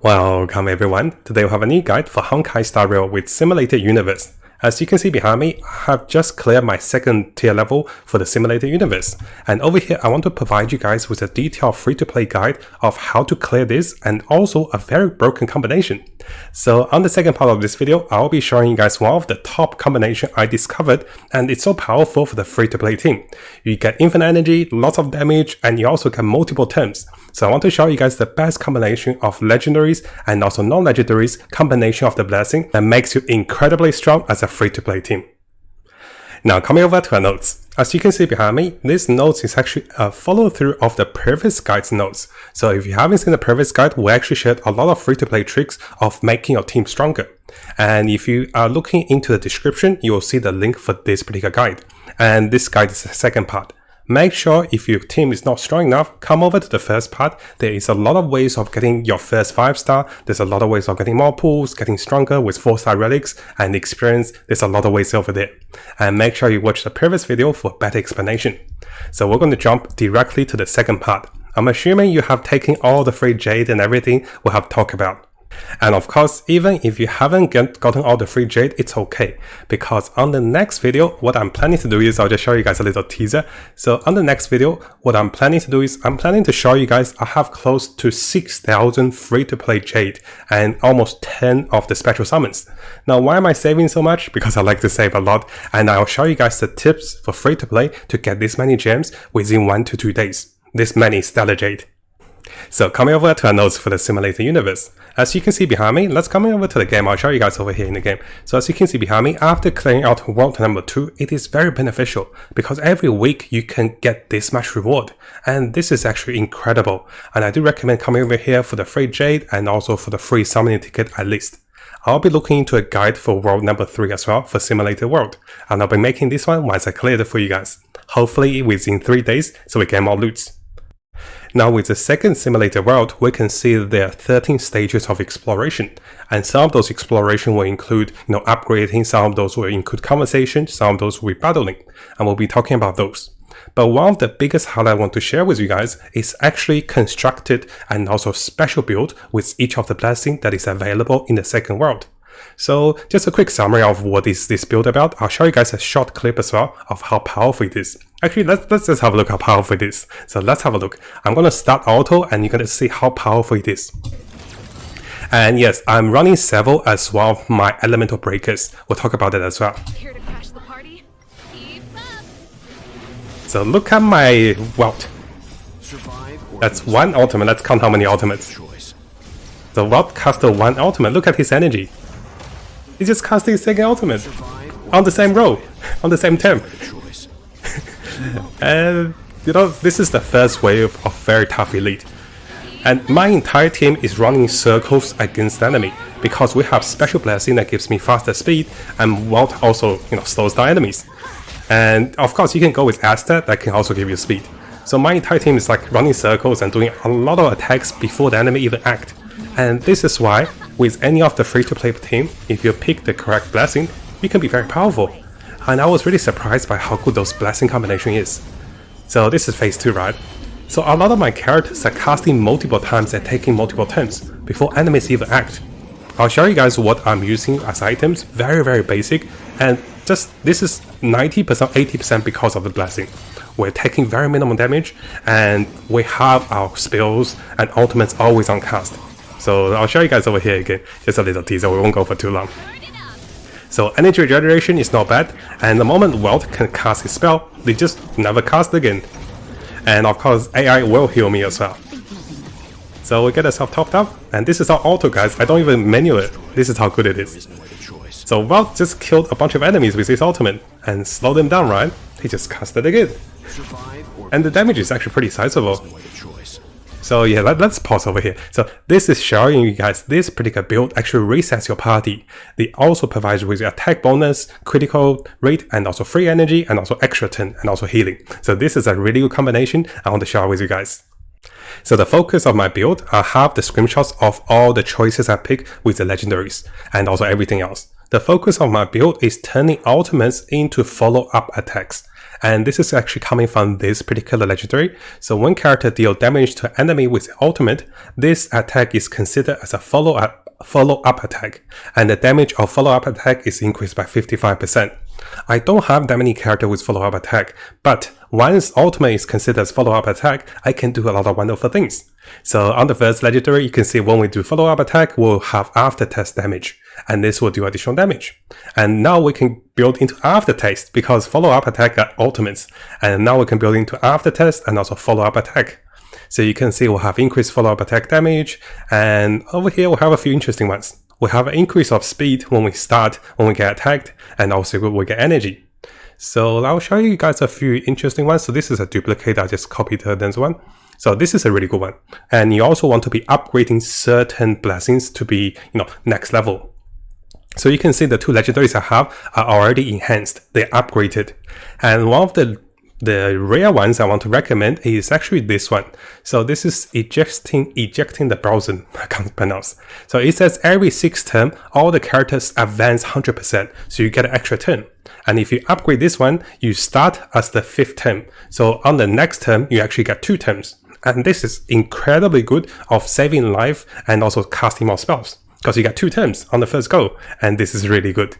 Welcome everyone, today we have a new guide for Honkai Star Rail with Simulated Universe. As you can see behind me, I have just cleared my second tier level for the Simulated Universe. And over here, I want to provide you guys with a detailed free-to-play guide of how to clear this and also a very broken combination. So on the second part of this video, I'll be showing you guys one of the top combination I discovered, and it's so powerful for the free-to-play team. You get infinite energy, lots of damage, and you also get multiple turns. So I want to show you guys the best combination of legendaries and also non-legendaries combination of the blessing that makes you incredibly strong as a free-to-play team. Now coming over to our notes. As you can see behind me, this notes is actually a follow-through of the previous guide's notes. So if you haven't seen the previous guide, we actually shared a lot of free-to-play tricks of making your team stronger. And if you are looking into the description, you will see the link for this particular guide. And this guide is the second part. Make sure if your team is not strong enough, come over to the first part. There is a lot of ways of getting your first 5-star. There's a lot of ways of getting more pulls, getting stronger with 4-star relics and experience. There's a lot of ways over there. And make sure you watch the previous video for better explanation. So we're going to jump directly to the second part. I'm assuming you have taken all the free Jade and everything we have talked about. And of course, even if you haven't gotten all the free Jade, it's okay. Because on the next video, what I'm planning to do is, I'll just show you guys a little teaser. So on the next video, what I'm planning to do is, I'm planning to show you guys I have close to 6,000 free-to-play Jade and almost 10 of the special summons. Now, why am I saving so much? Because I like to save a lot. And I'll show you guys the tips for free-to-play to get this many gems within 1 to 2 days. This many stellar Jade. So coming over to our notes for the Simulated Universe. As you can see behind me, let's come over to the game. I'll show you guys over here in the game. So as you can see behind me, after clearing out world number 2, it is very beneficial because every week you can get this much reward. And this is actually incredible. And I do recommend coming over here for the free Jade and also for the free summoning ticket at least. I'll be looking into a guide for world number 3 as well for Simulated World. And I'll be making this one once I clear it for you guys. Hopefully within 3 days so we get more loots. Now with the second simulated world, we can see there are 13 stages of exploration. And some of those exploration will include, upgrading, some of those will include conversation, some of those will be battling. And we'll be talking about those. But one of the biggest highlights I want to share with you guys is actually constructed and also special build with each of the blessings that is available in the second world. So just a quick summary of what is this build about. I'll show you guys a short clip as well of how powerful it is. Actually, let's just have a look how powerful it is. So let's have a look. I'm going to start auto and you're going to see how powerful it is. And yes, I'm running several as one of my elemental breakers. We'll talk about that as well. Here to crash the party? Keep up. So look at my wealth. That's one ultimate. Let's count how many ultimates. The wealth caster one ultimate. Look at his energy. He just casting his second ultimate on the same row, on the same turn. And this is the first wave of very tough elite. And my entire team is running circles against the enemy because we have special blessing that gives me faster speed, and wealth also slows down enemies. And of course you can go with Aster that can also give you speed. So my entire team is like running circles and doing a lot of attacks before the enemy even act. And this is why, with any of the free-to-play team, if you pick the correct blessing, you can be very powerful. And I was really surprised by how good those blessing combination is. So this is phase 2, right? So a lot of my characters are casting multiple times and taking multiple turns before enemies even act. I'll show you guys what I'm using as items, very basic, and just this is 90%, 80% because of the blessing. We're taking very minimum damage, and we have our spells and ultimates always on cast. So I'll show you guys over here again, just a little teaser, we won't go for too long. So energy regeneration is not bad, and the moment wealth can cast his spell, they just never cast again. And of course AI will heal me as well. So we get ourselves topped up, and this is our auto guys, I don't even menu it, this is how good it is. So wealth just killed a bunch of enemies with his ultimate, and slowed them down, right? He just cast it again. And the damage is actually pretty sizable. So yeah, let's pause over here. So this is showing you guys this particular build actually resets your party. It also provides with attack bonus, critical rate, and also free energy, and also extra turn, and also healing. So this is a really good combination I want to share with you guys. So the focus of my build, I have the screenshots of all the choices I pick with the legendaries, and also everything else. The focus of my build is turning ultimates into follow-up attacks. And this is actually coming from this particular legendary. So when character deal damage to an enemy with ultimate, this attack is considered as a follow-up attack, and the damage of follow-up attack is increased by 55%. I don't have that many characters with follow-up attack, but once ultimate is considered as follow-up attack, I can do a lot of wonderful things. So on the first legendary, you can see when we do follow-up attack, we'll have aftertaste damage, and this will do additional damage. And now we can build into aftertaste because follow-up attack are ultimates, and now we can build into aftertaste and also follow-up attack. So you can see we'll have increased follow-up attack damage, and over here we'll have a few interesting ones. We have an increase of speed when we get attacked, and also we get energy. So I'll show you guys a few interesting ones. So this is a duplicate, I just copied this one. So this is a really good one. And you also want to be upgrading certain blessings to be, next level. So you can see the two legendaries I have are already enhanced, they're upgraded. And one of the rare ones I want to recommend is actually this one. So this is ejecting the browser. I can't pronounce. So it says every 6th turn, all the characters advance 100%. So you get an extra turn. And if you upgrade this one, you start as the 5th turn. So on the next turn, you actually get 2 turns. And this is incredibly good of saving life and also casting more spells, because you get 2 turns on the first go. And this is really good.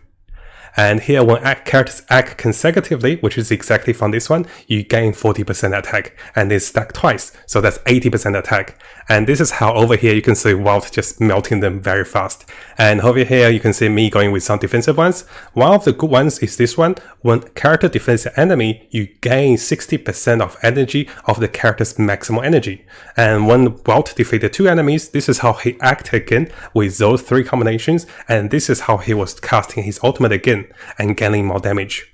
And here when characters act consecutively, which is exactly from this one, you gain 40% attack, and it's stacked twice, so that's 80% attack. And this is how over here you can see Walt just melting them very fast. And over here you can see me going with some defensive ones. One of the good ones is this one. When character defends an enemy, you gain 60% of energy of the character's maximum energy. And when Walt defeated 2 enemies, this is how he acted again with those 3 combinations, and this is how he was casting his ultimate again and gaining more damage.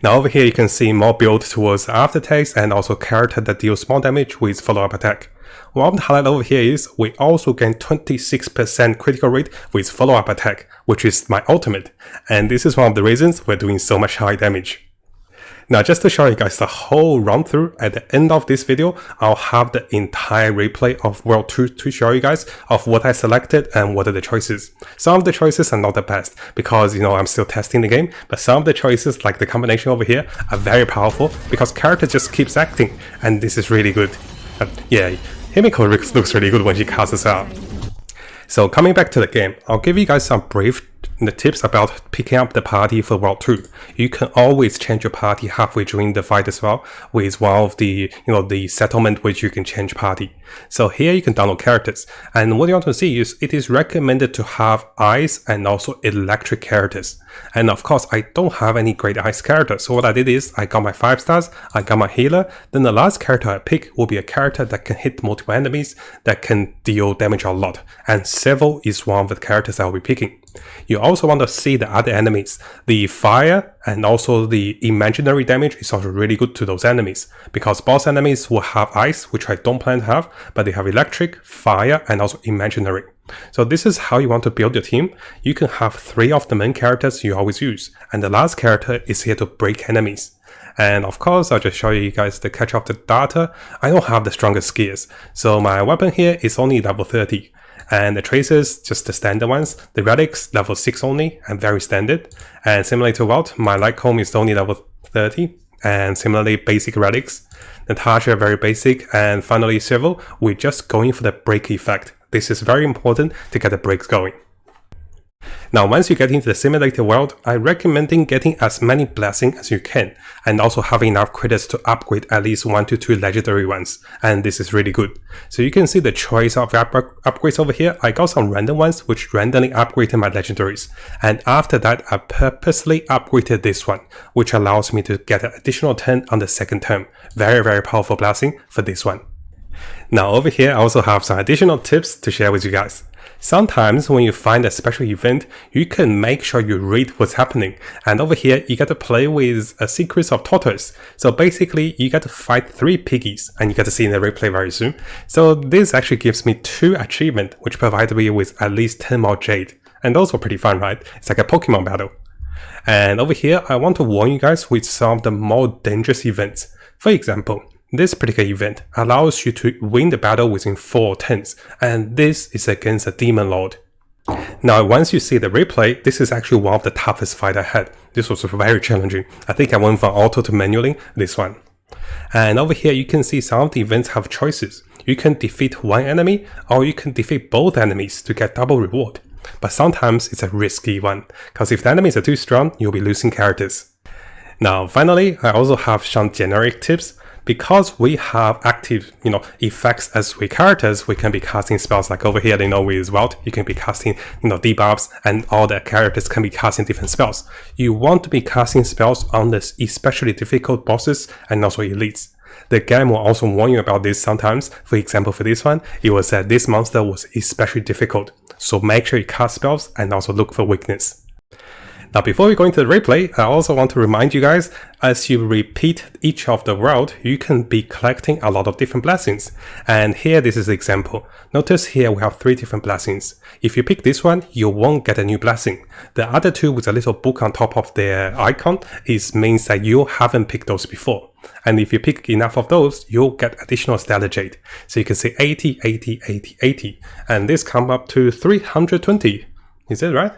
Now over here you can see more build towards aftertaste and also character that deals more damage with follow-up attack. What I want to highlight over here is we also gain 26% critical rate with follow-up attack, which is my ultimate, and this is one of the reasons we're doing so much high damage. Now just to show you guys the whole run through, at the end of this video, I'll have the entire replay of World 2 to show you guys of what I selected and what are the choices. Some of the choices are not the best because, I'm still testing the game, but some of the choices, like the combination over here, are very powerful because character just keeps acting, and this is really good. Yeah, Himiko looks really good when she casts out. So coming back to the game, I'll give you guys some brief tips about picking up the party for World 2. You can always change your party halfway during the fight as well, with one of the, the settlement which you can change party. So here you can download characters, and what you want to see is it is recommended to have ice and also electric characters. And of course, I don't have any great ice characters, so what I did is I got my 5 stars, I got my healer, then the last character I pick will be a character that can hit multiple enemies, that can deal damage a lot, and Seville is one of the characters I will be picking. You also want to see the other enemies. The fire and also the imaginary damage is also really good to those enemies, because boss enemies will have ice, which I don't plan to have, but they have electric, fire, and also imaginary. So this is how you want to build your team. You can have 3 of the main characters you always use, and the last character is here to break enemies. And of course, I'll just show you guys the catch of the data. I don't have the strongest gears, so my weapon here is only level 30. And the traces, just the standard ones. The relics, level 6 only, and very standard. And similarly to Walt, my light comb is only level 30. And similarly, basic relics. Natasha, very basic. And finally, Seville, we're just going for the break effect. This is very important to get the breaks going. Now, once you get into the simulated world, I recommend getting as many blessings as you can, and also having enough credits to upgrade at least 1 to 2 legendary ones, and this is really good. So you can see the choice of upgrades over here. I got some random ones which randomly upgraded my legendaries, and after that I purposely upgraded this one, which allows me to get an additional 10 on the 2nd turn. Very powerful blessing for this one. Now over here I also have some additional tips to share with you guys. Sometimes when you find a special event, you can make sure you read what's happening, and over here you get to play with a Secrets of Tortoise. So basically you get to fight 3 piggies, and you get to see in the replay very soon. So this actually gives me 2 achievements, which provide me with at least 10 more Jade, and those were pretty fun, right? It's like a Pokemon battle. And over here I want to warn you guys with some of the more dangerous events. For example, this particular event allows you to win the battle within 4 turns, and this is against a Demon Lord. Now, once you see the replay, this is actually one of the toughest fights I had. This was very challenging. I think I went from auto to manually this one. And over here, you can see some of the events have choices. You can defeat one enemy, or you can defeat both enemies to get double reward. But sometimes it's a risky one, because if the enemies are too strong, you'll be losing characters. Now, finally, I also have some generic tips. Because we have active, effects as we characters, we can be casting spells like over here, with Welt, you can be casting, debuffs, and all the characters can be casting different spells. You want to be casting spells on the especially difficult bosses and also elites. The game will also warn you about this sometimes. For example, for this one, it was that this monster was especially difficult. So make sure you cast spells and also look for weakness. Now, before we go into the replay, I also want to remind you guys, as you repeat each of the world, you can be collecting a lot of different blessings. And here, this is an example. Notice here we have 3 different blessings. If you pick this one, you won't get a new blessing. The other 2 with a little book on top of their icon means that you haven't picked those before. And if you pick enough of those, you'll get additional stellar jade. So you can see 80, 80, 80, 80. And this comes up to 320. Is that right?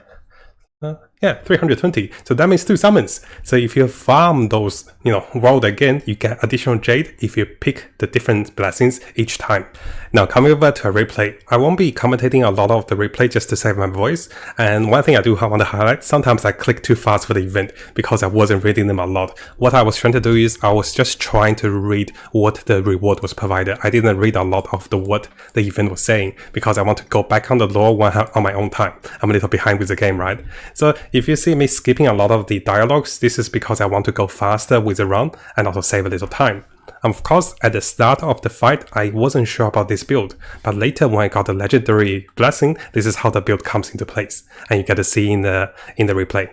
Yeah, 320. So that means 2 summons. So if you farm those, world again, you get additional jade if you pick the different blessings each time. Now, coming over to a replay, I won't be commentating a lot of the replay just to save my voice. And one thing I do want to highlight, sometimes I click too fast for the event because I wasn't reading them a lot. What I was trying to do is I was just trying to read what the reward was provided. I didn't read a lot of what the event was saying because I want to go back on the lore on my own time. I'm a little behind with the game, right? So if you see me skipping a lot of the dialogues, this is because I want to go faster with the run and also save a little time. Of course, at the start of the fight, I wasn't sure about this build, but later when I got the legendary blessing, this is how the build comes into place, and you get to see in the replay.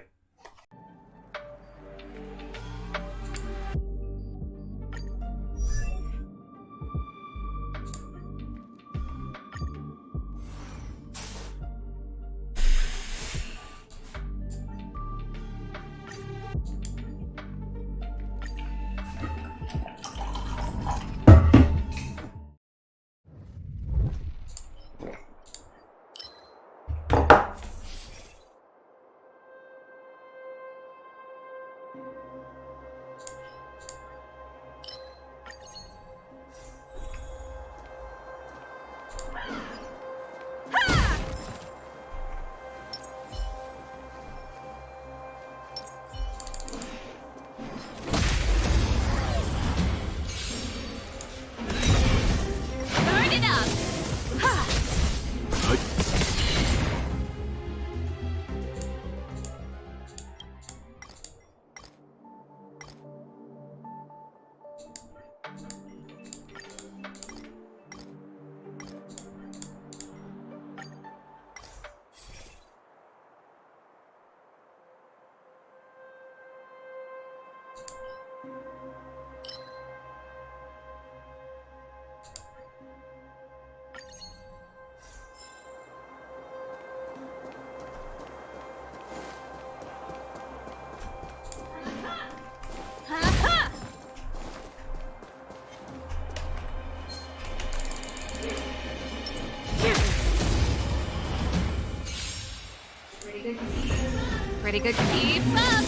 Pretty good. Keep up!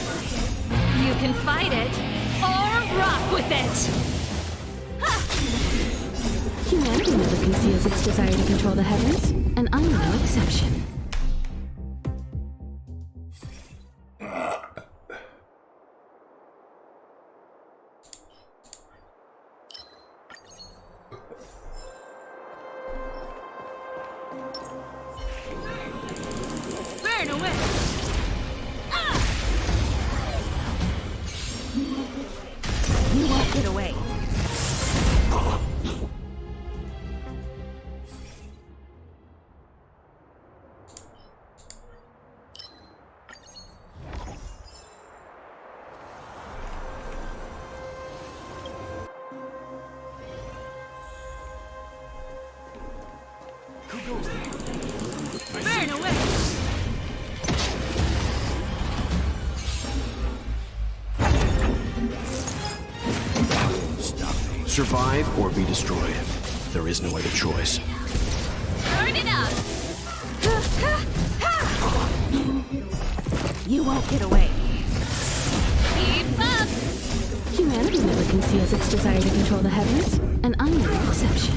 You can fight it, or rock with it! Humanity never conceals its desire to control the heavens, and I'm no exception. Burn away! You won't get away. Burn away! Survive or be destroyed. There is no other choice. Burn it up! You won't get away. Keep up! Humanity never conceals its desire to control the heavens, and I'm no exception.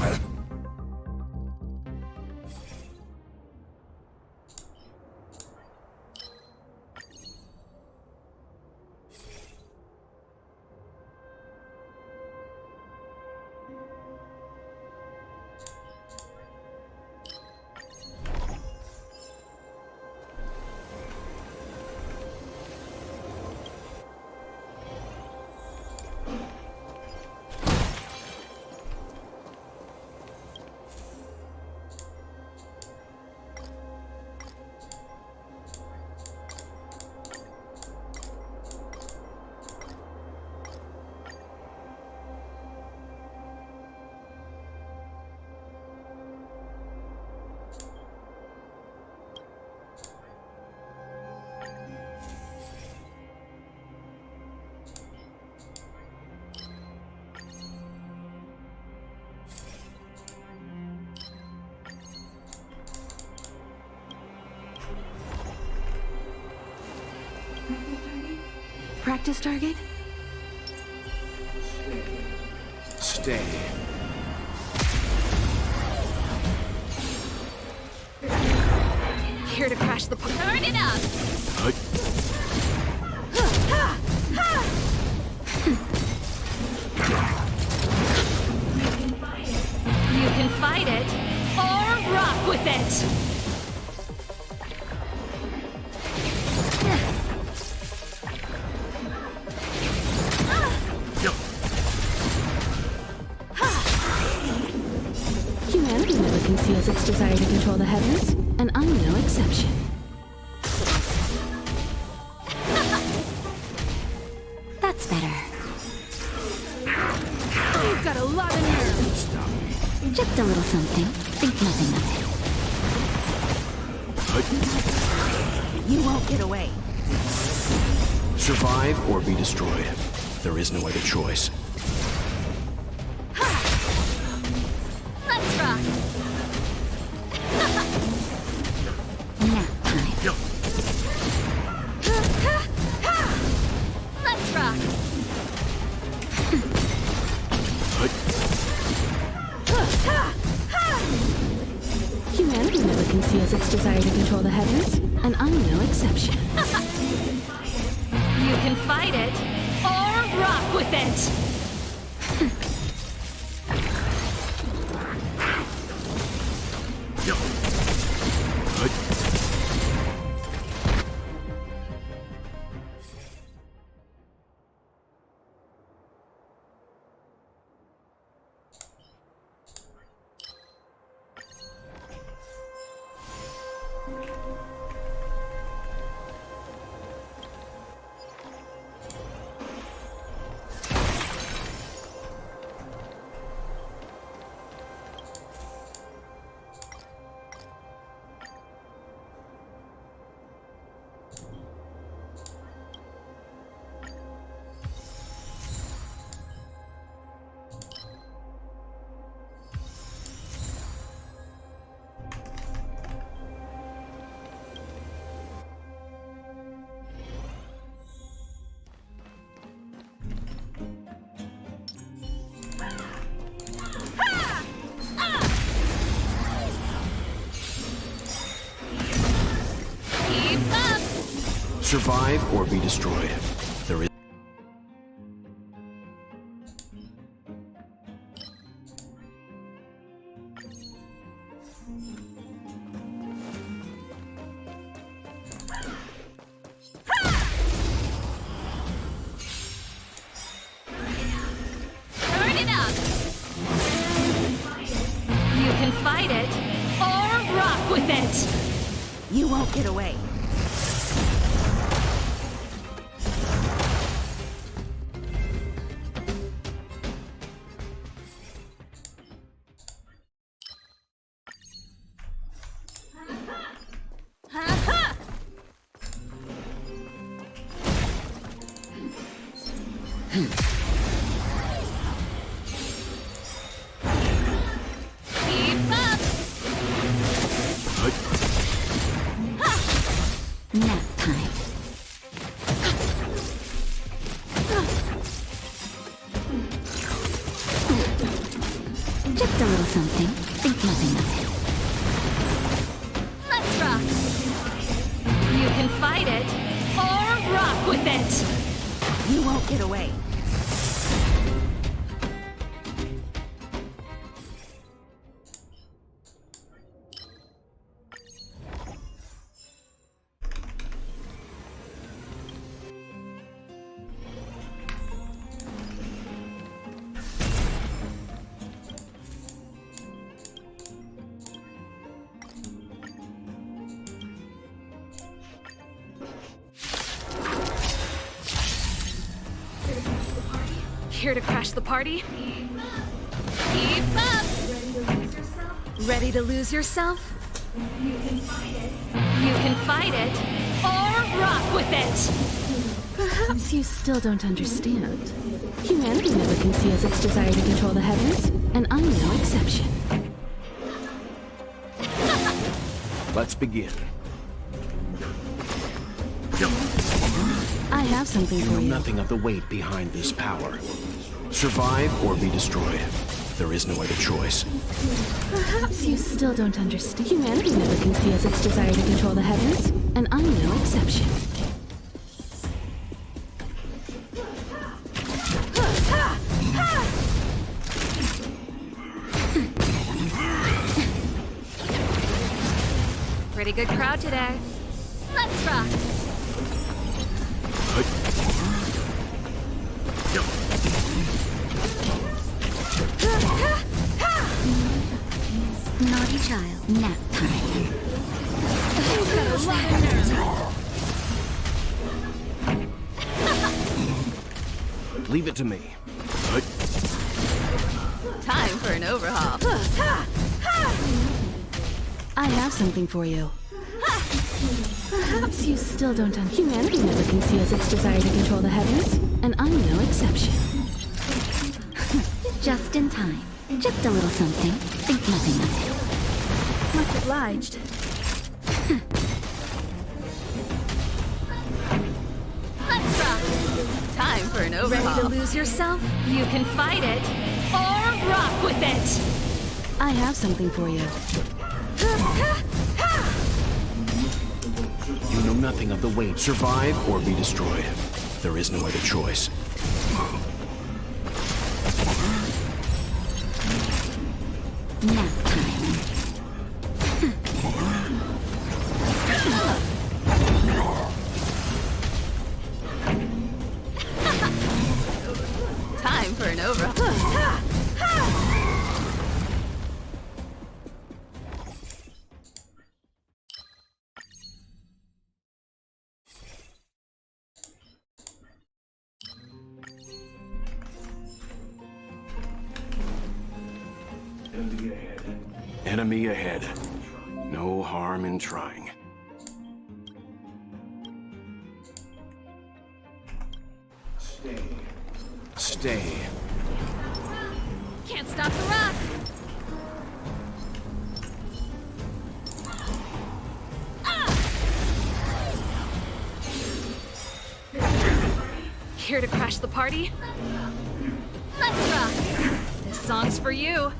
Practice target? Stay. Here to crash the party. Turn it up! You can fight it, or rock with it! Humanity never conceals its desire to control the heavens, and I'm no exception. That's better. You've got a lot of nerve! Just a little something. Think nothing of it. You won't get away. Survive or be destroyed. There is no other choice. Let's rock! Nap time. Let's rock! Humanity never conceals its desire to control the heavens, and I'm no exception. You can fight it, or rock with it! Keep up! Survive or be destroyed. There is. Turn it up! You can fight it, or rock with it! You won't get away. Keep up! Nap time. Just a little something. Think nothing of it. Let's rock. You can fight it or rock with it. You won't get away. Here to crash the party? Keep up! Ready to lose yourself? You can fight it or rock with it! Perhaps you still don't understand. Humanity never conceals its desire to control the heavens, and I'm no exception. Let's begin. I have something You for know you. nothing of the weight behind this power. Survive or be destroyed. There is no other choice. Perhaps you still don't understand. Humanity never conceals its desire to control the heavens, and I'm no exception. Pretty good crowd today. Let's rock! Naughty child. Nap time. Leave it to me. Time for an overhaul. I have something for you. Perhaps you still don't understand. Humanity never conceals its desire to control the heavens, and I'm no exception. Just in time. Just a little something. Think nothing of it. Much obliged. Let's rock! Time for an overhaul. Ready to lose yourself? You can fight it or rock with it! I have something for you. You know nothing of the weight. Survive or be destroyed. There is no other choice. Nap time. Time for an overhaul. Enemy ahead. No harm in trying. Stay. Can't stop the rock! Here to crash the party? Let's rock! This song's for you!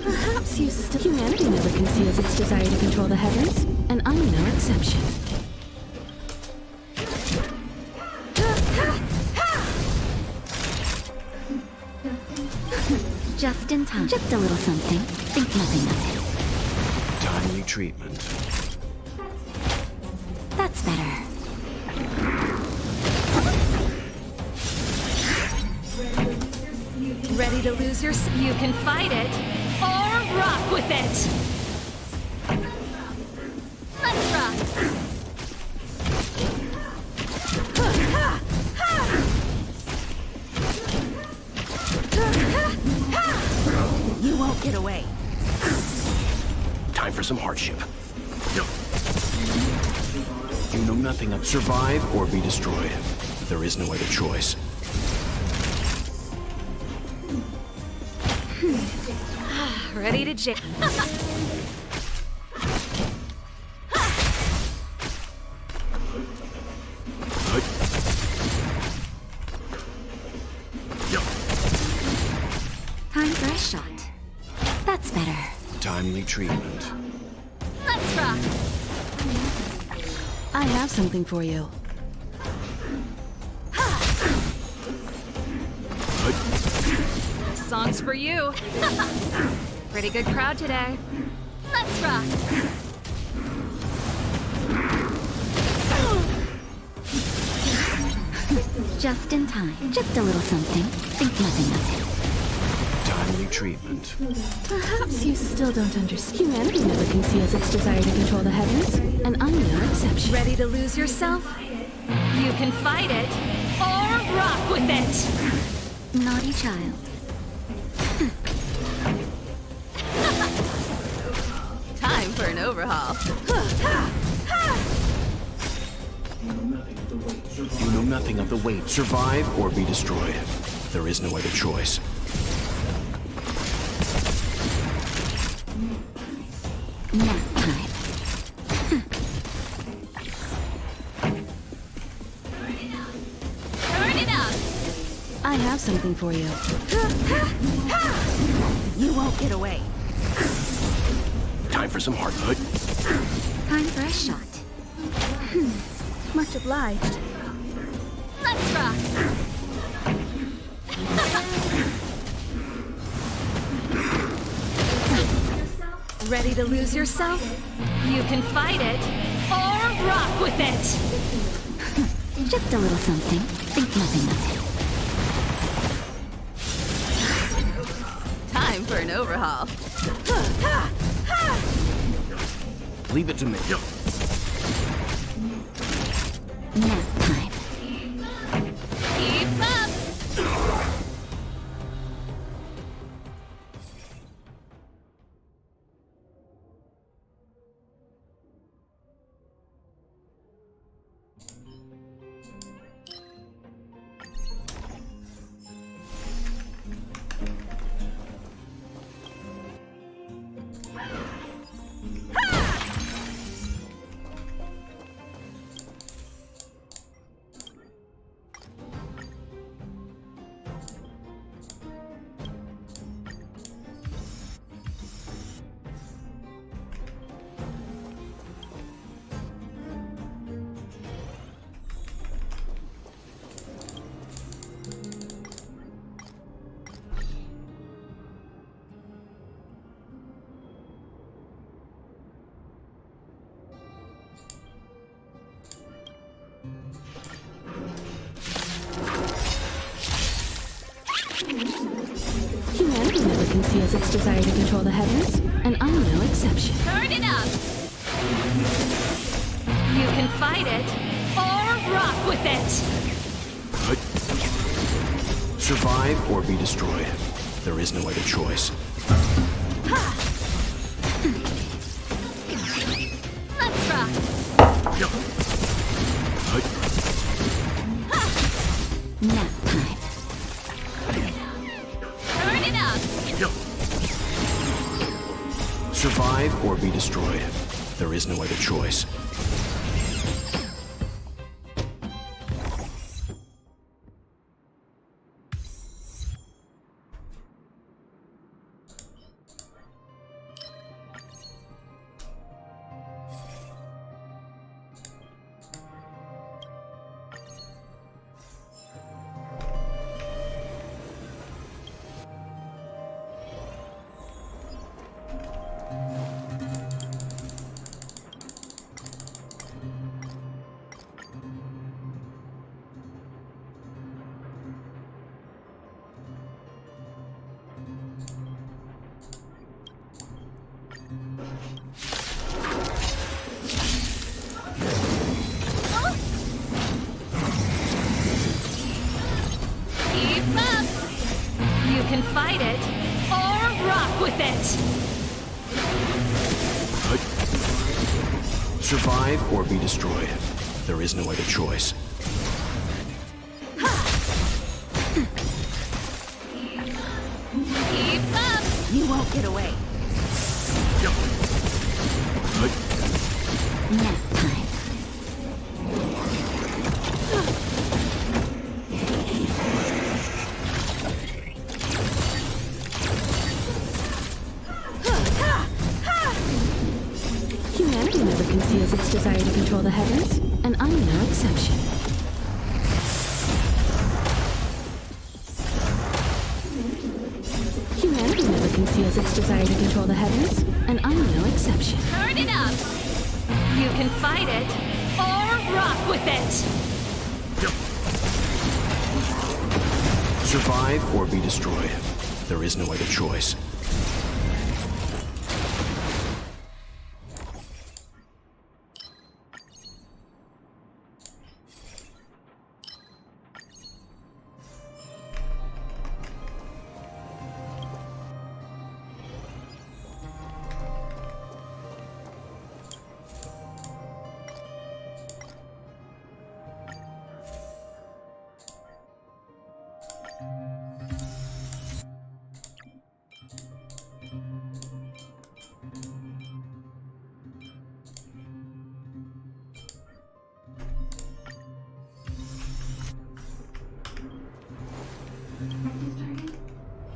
Perhaps you still. Humanity never conceals its desire to control the heavens, and I'm no exception. Just in time. Just a little something. Think nothing of it. Timely treatment. That's better. Ready to lose yourself? You can fight it or rock with it! Let's rock! You won't get away. Time for some hardship. You know nothing of survive or be destroyed. There is no other choice. Ready to jam. Timely treatment. Let's rock. I have something for you. This song's for you. Pretty good crowd today. Let's rock. Just in time. Just a little something. Think nothing of it. Timely treatment. Perhaps you still don't understand. Humanity never conceals its desire to control the heavens, and I'm no exception. Ready to lose yourself? You can fight it or rock with it. Naughty child. Time for an overhaul. You know nothing of the weight. Survive or be destroyed. There is no other choice. Nap time. Turn it up. I have something for you. You won't get away. Time for some hardwood. Time for a shot. Much obliged. Let's rock. Ready to lose yourself? You can fight it or rock with it. Just a little something. Think nothing of it. Time for an overhaul. Leave it to me. Nap time. Keep up. Humanity never conceals its desire to control the heavens, and I'm no exception. Turn it up. You can fight it or rock with it. Survive or be destroyed. There is no other choice. Let's rock. Nap time. Turn it up. Survive or be destroyed. There is no other choice. Keep up. You can fight it or rock with it. Survive or be destroyed. There is no other choice. Keep up. You won't get away. Nap time. control the heavens, and I'm no exception. Humanity never conceals its desire to control the heavens, and I'm no exception. Turn it up! You can fight it, or rock with it! Survive or be destroyed. There is no other choice.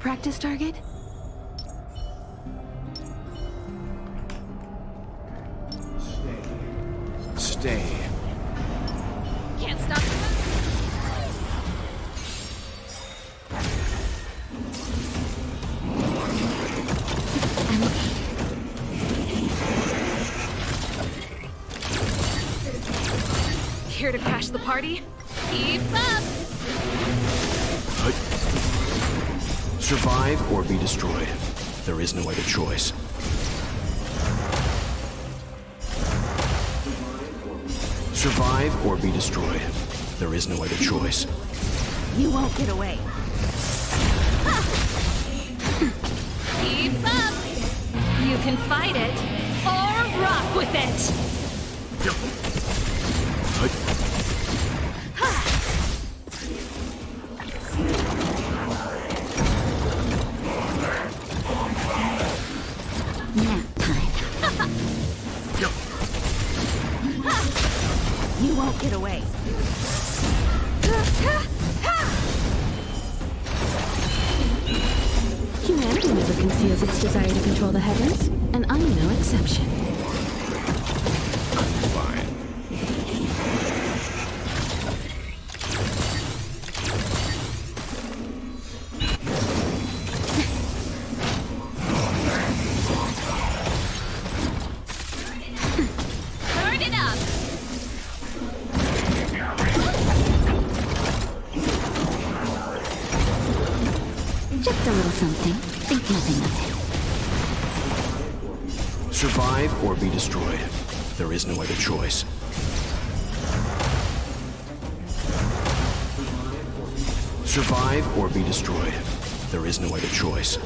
Practice target? Stay. Can't stop. Here to crash the party? Keep up! Survive or be destroyed. There is no other choice. Survive or be destroyed. There is no other choice. You won't get away. Keep up! You can fight it, or rock with it! Nap time. You won't get away. Humanity never conceals its desire to control the heavens, and I'm no exception. Fine. Turn it up! Just a little something. Think nothing of it. Survive or be destroyed. There is no other choice. Survive or be destroyed. There is no other choice.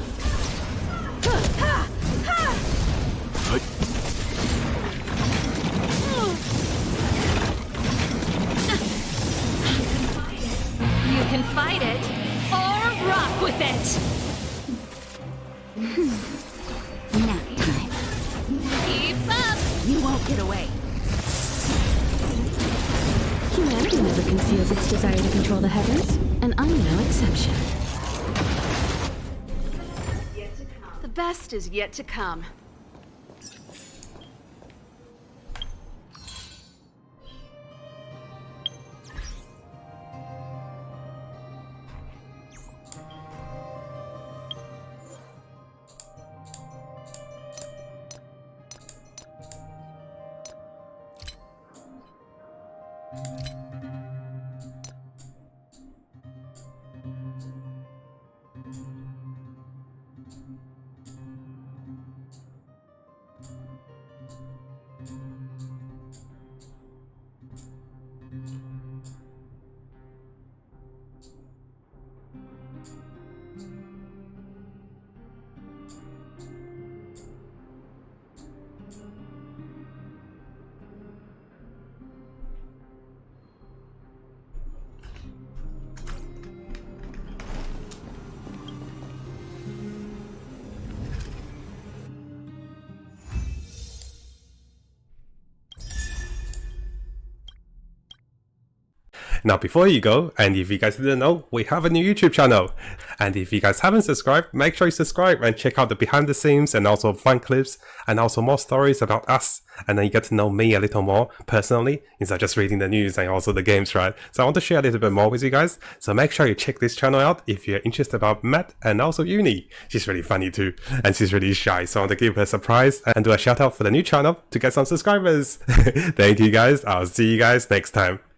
You can fight it, or rock with it! Nap time. Keep up! You won't get away. Humanity never conceals its desire to control the heavens, and I'm no exception. The best is yet to come. Now before you go, and if you guys didn't know, we have a new YouTube channel. And if you guys haven't subscribed, make sure you subscribe and check out the behind the scenes and also fun clips and also more stories about us. And then you get to know me a little more personally instead of just reading the news and also the games, right? So I want to share a little bit more with you guys. So make sure you check this channel out if you're interested about Matt and also Uni. She's really funny too, and she's really shy. So I want to give her a surprise and do a shout out for the new channel to get some subscribers. Thank you guys. I'll see you guys next time.